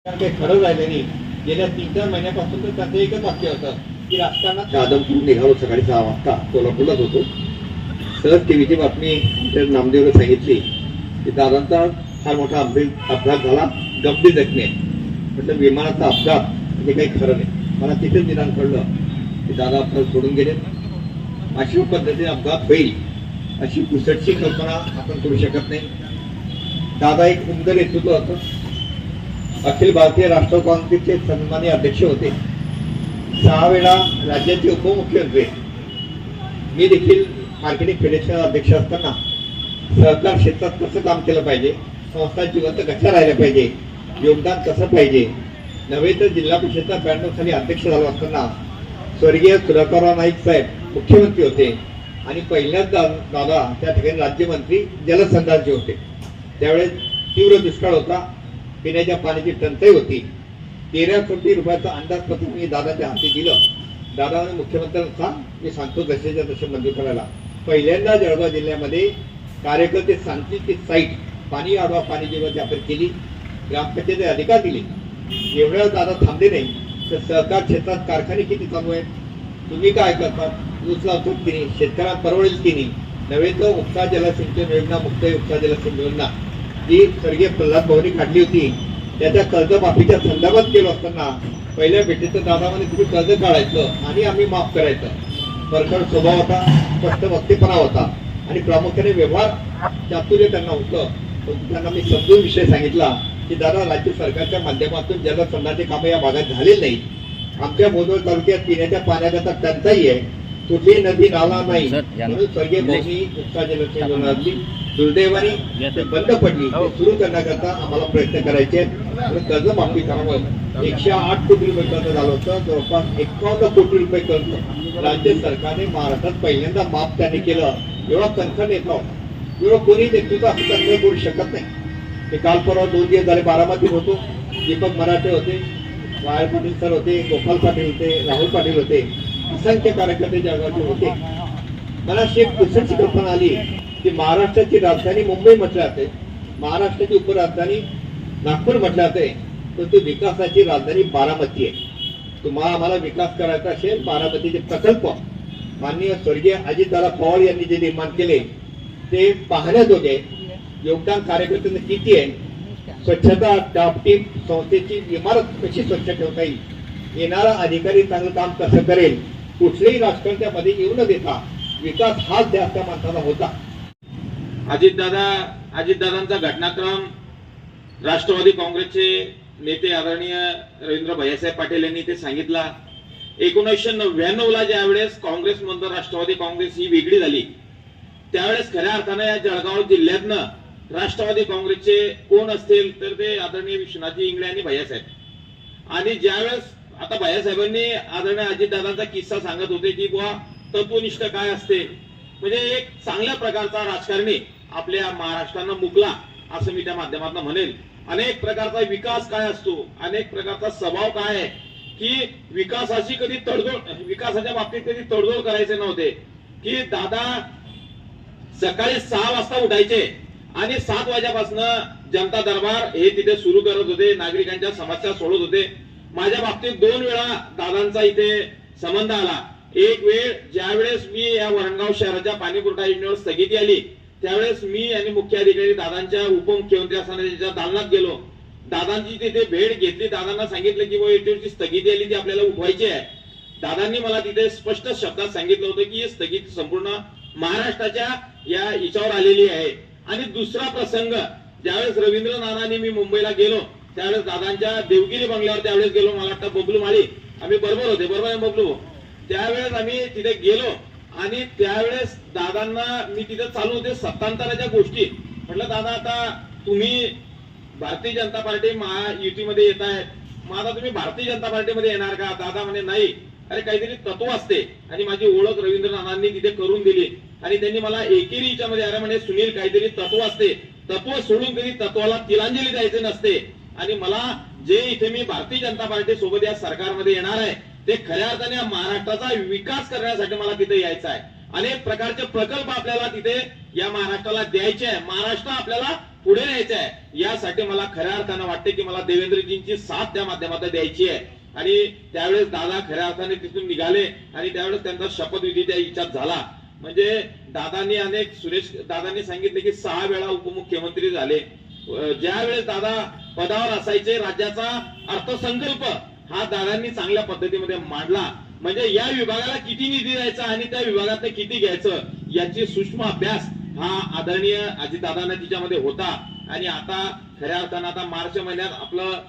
काही खरं राहिलं नाही. गेल्या 3-4 महिन्यापासून तर त्याचं एकच वाक्य होतं की राजकारणात आदमपूर निघालो सकाळी 6 वाजता कोल्हापूरलाच होतो. सहज टीव्हीची बातमी नामदेवने सांगितली की दादांचा फार मोठा अपघात झाला, गंभीर जखमी आहे. म्हटलं विमानाचा अपघात म्हणजे काही खरं नाही. मला तिथेच निदान कळलं की दादा आपल्याला सोडून गेले. अशा पद्धतीने अपघात होईल अशी पुसटची कल्पना आपण करू शकत नाही. दादा एक सुंदर नेतृत्व होतं. अखिल भारतीय राष्ट्रवादी काँग्रेसचे सन्माननीय अध्यक्ष होते. 6 वेळा राज्याचे उपमुख्यमंत्री. मी देखील मार्केटिंग फेडरेशन अध्यक्ष असताना सहकार क्षेत्रात कसं काम केलं पाहिजे, संस्था जिवंत कशा राहिल्या पाहिजे, योगदान कसं पाहिजे, नव्हे तर जिल्हा परिषदचा 92 साली अध्यक्ष झालो असताना स्वर्गीय सुधाकरराव नाईक साहेब मुख्यमंत्री होते आणि पहिल्याच दादा त्या ठिकाणी राज्यमंत्री जलसंधारणचे होते. त्यावेळेस तीव्र दुष्काळ होता, पिण्याच्या पाण्याची टंचाई होती. 13 कोटी रुपयाचा अंदाजपत्रक मी दादाच्या हाती दिलं. दादाने मुख्यमंत्र्यांना मी सांगतो जसेच्या तसे मंजूर करायला. पहिल्यांदा जळगाव जिल्ह्यामध्ये कार्यकर्ते सांगतील की साईट पाणी आडवा पाणी जेव्हा आपण केली, ग्रामपंचायतीचे अधिकार दिले. एवढ्या दादा थांबले नाही तर सहकार क्षेत्रात कारखाने किती चालू आहेत, तुम्ही काय करतात, ऊस लावतात की नाही, शेतकऱ्यांना परवडेल की नाही, नव्हे तर उपसा जलसिंचन योजना, मुक्त उपसा जलसिंचन योजना जी स्वर्गीय प्रल्हाद भाऊंनी काढली होती त्याच्या कर्जमाफीच्या संदर्भात केलं असताना पहिल्या भेटीचं दादामध्ये तुम्ही कर्ज काढायचं आणि आम्ही माफ करायचं. परखड स्वभाव होता, स्पष्ट वक्तेपणा होता आणि प्रामुख्याने व्यवहार चातुर्य त्यांना होतं. त्यांना मी समजून विषय सांगितला की दादा राज्य सरकारच्या माध्यमातून जलसंधारणाचे कामं या भागात झालेली नाही. आमच्या मोहोळ तालुक्यात पिण्याच्या पाण्याचा टंचाई आहे, कुठलीही नदी नाला नाही. म्हणून स्वर्गीय भाऊंनी उपसा जलसिंचन योजनातली दुर्दैवाने ते बंद पडली. ते सुरू करण्याकरता आम्हाला प्रयत्न करायचे. कर्जमाफी करावं. 108 कोटी रुपये कर्ज झालं होतं. जवळपास 51 कोटी रुपये कर्ज राज्य सरकारने महाराष्ट्रात पहिल्यांदा माफ त्यांनी केलं. एवढा कणखर नेता एवढं कोणी नेतृत्व असं कन्वे करू शकत नाही. ते काल परवा 2 दिवस झाले बारामतीत होतो. दीपक मराठे होते, वायर पाटील सर होते, गोपाल पाटील होते, राहुल पाटील होते, असंख्य कार्यकर्ते जळगावचे होते. मला अशी एक पुस्तकाची कल्पना आली की महाराष्ट्राची राजधानी मुंबई म्हटलं जाते, महाराष्ट्राची उपराजधानी नागपूर म्हटलं जाते, परंतु विकासाची राजधानी बारामती आहे. तुम्हाला आम्हाला विकास करायचा असेल, बारामतीचे प्रकल्प माननीय स्वर्गीय अजितदादा पवार यांनी जे निर्माण केले ते पाहण्याजोगे. योगदान कार्यकर्त्यांना किती आहे, स्वच्छता टापटीप संस्थेची इमारत कशी स्वच्छ ठेवता येईल, येणारा अधिकारी चांगलं काम कसं करेल, कुठल्याही राजकारणामध्ये येऊ न देता विकास हाच द्या त्या माणसाला होता. अजितदादांचा घटनाक्रम राष्ट्रवादी काँग्रेसचे नेते आदरणीय रवींद्र भैयासाहेब पाटील यांनी ते सांगितला. 1999 ला ज्यावेळेस काँग्रेसमधून राष्ट्रवादी काँग्रेस ही वेगळी झाली त्यावेळेस खऱ्या अर्थानं या जळगाव जिल्ह्यातनं राष्ट्रवादी काँग्रेसचे कोण असतील तर ते आदरणीय विश्वनाथजी इंगळे आणि भैयासाहेब. आणि ज्यावेळेस आता भैयासाहेबांनी आदरणीय अजितदादांचा किस्सा सांगत होते की बुवा तत्वनिष्ठ काय असते, म्हणजे एक चांगल्या प्रकारचा राजकारणी आपल्या महाराष्ट्रानं मुकला असं मी त्या माध्यमातून म्हणेल. अनेक प्रकारचा विकास काय असतो, अनेक प्रकारचा स्वभाव काय आहे की विकासाची कधी तडजोड, विकासाच्या बाबतीत कधी तडजोड करायचे नव्हते. की दादा सकाळी 6 वाजता उठायचे आणि 7 वाजेपासून जनता दरबार हे तिथे सुरू करत होते, नागरिकांच्या समस्या सोडत होते. माझ्या बाबतीत 2 वेळा दादांचा इथे संबंध आला. एक वेळ ज्यावेळेस मी या वरणगाव शहराच्या पाणीपुरवठा योजनेवर स्थगिती आली त्यावेळेस मी आणि मुख्य अधिकारी दादांच्या उपमुख्यमंत्री असताना दालनात गेलो. दादांची तिथे भेट घेतली. दादांना सांगितलं की याची स्थगिती आली ती आपल्याला उठवायची आहे. दादांनी मला तिथे स्पष्ट शब्दात सांगितलं होतं की ही स्थगिती संपूर्ण महाराष्ट्राच्या या हिच्यावर आलेली आहे. आणि दुसरा प्रसंग ज्यावेळेस रवींद्र नानांनी मी मुंबईला गेलो त्यावेळेस दादांच्या देवगिरी बंगल्यावर त्यावेळेस गेलो. मला वाटतं बबलू माळी आम्ही बरोबर होते, बरोबर आहे बबलू. त्यावेळेस आम्ही तिथे गेलो आणि त्यावेळेस दादांना मी तिथे चालू होते सत्तांतराच्या गोष्टी. म्हटलं दादा आता तुम्ही भारतीय जनता पार्टी महायुतीमध्ये येत आहेत, मग आता तुम्ही भारतीय जनता पार्टीमध्ये येणार का? दादा म्हणे नाही, अरे काहीतरी तत्व असते. आणि माझी ओळख रवींद्र नानांनी तिथे करून दिली आणि त्यांनी मला एकेरीच्या मध्ये अरे म्हणे सुनील काहीतरी तत्व असते, तत्व सोडून कधी तत्वाला तिलांजली द्यायचे नसते. आणि मला जे इथे मी भारतीय जनता पार्टी सोबत या सरकारमध्ये येणार आहे ते खऱ्या अर्थाने महाराष्ट्राचा विकास करण्यासाठी मला तिथे यायचं आहे. अनेक प्रकारचे प्रकल्प आपल्याला तिथे या महाराष्ट्राला द्यायचे आहे. महाराष्ट्र आपल्याला पुढे न्यायचं आहे, यासाठी मला खऱ्या अर्थानं वाटते की मला देवेंद्रजींची साथ त्या माध्यमातून द्यायची आहे. आणि त्यावेळेस दादा खऱ्या अर्थाने तिथून निघाले आणि त्यावेळेस त्यांचा शपथविधी त्या हिच्यात झाला. म्हणजे सुरेश दादांनी सांगितले की 6 वेळा उपमुख्यमंत्री झाले. ज्या वेळेस दादा पदावर असायचे, राज्याचा अर्थसंकल्प हा दादांनी चांगल्या पद्धतीमध्ये मांडला. म्हणजे या विभागाला किती निधी द्यायचा आणि त्या विभागात किती घ्यायचं याची सूक्ष्म अभ्यास हा आदरणीय अजितदादांना तिच्यामध्ये होता. आणि आता खऱ्या अर्थानं आता मार्च महिन्यात आपलं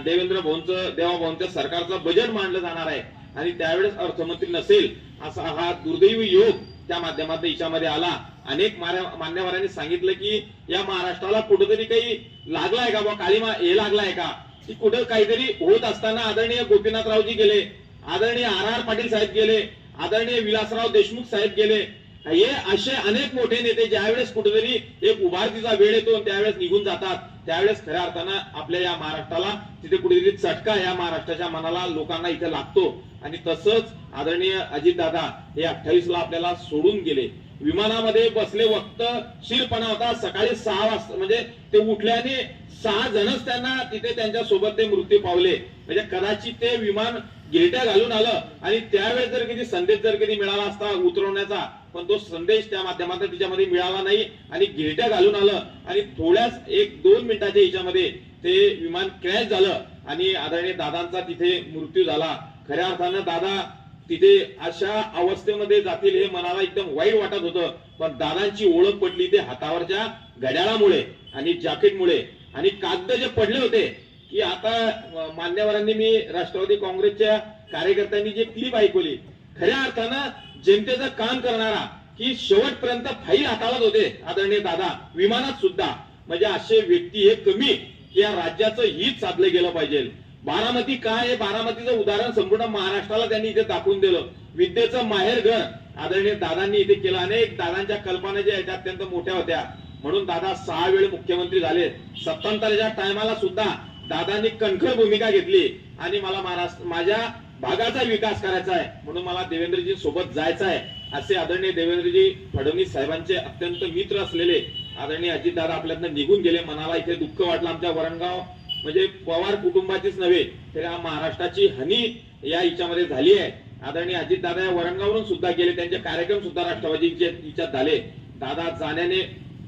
देवा भाऊंचं सरकारचं बजेट मांडलं जाणार आहे आणि त्यावेळेस अर्थमंत्री नसेल असा हा दुर्दैवी योग त्या माध्यमातून हिच्यामध्ये आला. अनेक मान्यवरांनी सांगितलं की या महाराष्ट्राला कुठेतरी काही लागलाय का बा, काळीमा हे लागलाय का, की कुठं काहीतरी होत असताना आदरणीय गोपीनाथरावजी गेले, आदरणीय आर पाटील साहेब गेले, आदरणीय विलासराव देशमुख साहेब गेले. हे असे अनेक मोठे नेते ज्यावेळेस कुठेतरी एक उभारतीचा वेळ येतो त्यावेळेस निघून जातात, त्यावेळेस खऱ्या अर्थानं आपल्या या महाराष्ट्राला तिथे कुठेतरी चटका या महाराष्ट्राच्या मनाला लोकांना इथे लागतो. आणि तसंच आदरणीय अजितदादा हे 28ला आपल्याला सोडून गेले. विमानामध्ये बसले वक्त शिरपणा होता. सकाळी 6 वाजता म्हणजे ते उठल्याने 6 जणच त्यांना तिथे त्यांच्या सोबत ते मृत्यू पावले. म्हणजे कदाचित ते विमान गिरट्या घालून आलं आणि त्यावेळेस जर कधी संदेश जर कधी मिळाला असता उतरवण्याचा, पण तो संदेश त्या माध्यमातून तिच्यामध्ये मिळाला नाही आणि गिरट्या घालून आलं आणि थोड्याच 1-2 मिनिटाच्या हिच्यामध्ये ते विमान क्रॅश झालं आणि आदरणीय दादांचा तिथे मृत्यू झाला. खऱ्या अर्थानं दादा तिथे अशा अवस्थेमध्ये जातील हे मनाला एकदम वाईट वाटत होतं. पण दादांची ओळख पडली ते हातावरच्या घड्याळामुळे आणि जॅकेटमुळे. आणि कागद जे पडले होते की आता मान्यवरांनी मी राष्ट्रवादी काँग्रेसच्या कार्यकर्त्यांनी जे क्लिप ऐकवली, खऱ्या अर्थानं जनतेचं काम करणारा की शेवटपर्यंत फाईल हाताळत होते आदरणीय दादा विमानात सुद्धा. म्हणजे असे व्यक्ती हे कमी की या राज्याचं हित साधलं गेलं पाहिजे. बारामती काय आहे, बारामतीचं उदाहरण संपूर्ण महाराष्ट्राला त्यांनी इथे दाखवून दिलं. विद्येचं माहेर घर आदरणीय दादांनी इथे केलं. अनेक दादांच्या कल्पना ज्या आहेत अत्यंत मोठ्या होत्या, म्हणून दादा 6 वेळ मुख्यमंत्री झाले. 77च्या टायमाला सुद्धा दादांनी कणखर भूमिका घेतली आणि मला माझ्या भागाचा विकास करायचा आहे म्हणून मला देवेंद्रजी सोबत जायचं आहे असे आदरणीय देवेंद्रजी फडणवीस साहेबांचे अत्यंत मित्र असलेले आदरणीय अजितदादा आपल्यातनं निघून गेले. मनाला इथे दुःख वाटलं. आमच्या वरणगाव म्हणजे पवार कुटुंबाचीच नव्हे तर महाराष्ट्राची हानी या हिच्यामध्ये झाली आहे. आदरणीय अजितदादा या वरणगावरून सुद्धा गेले, त्यांचे कार्यक्रम सुद्धा राष्ट्रवादीच्या हिच्यात झाले. दादा जाण्याने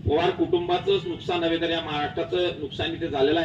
पवार कुटुंबाचं नुकसान नव्हे तर या महाराष्ट्राचं नुकसान इथे झालेलं आहे.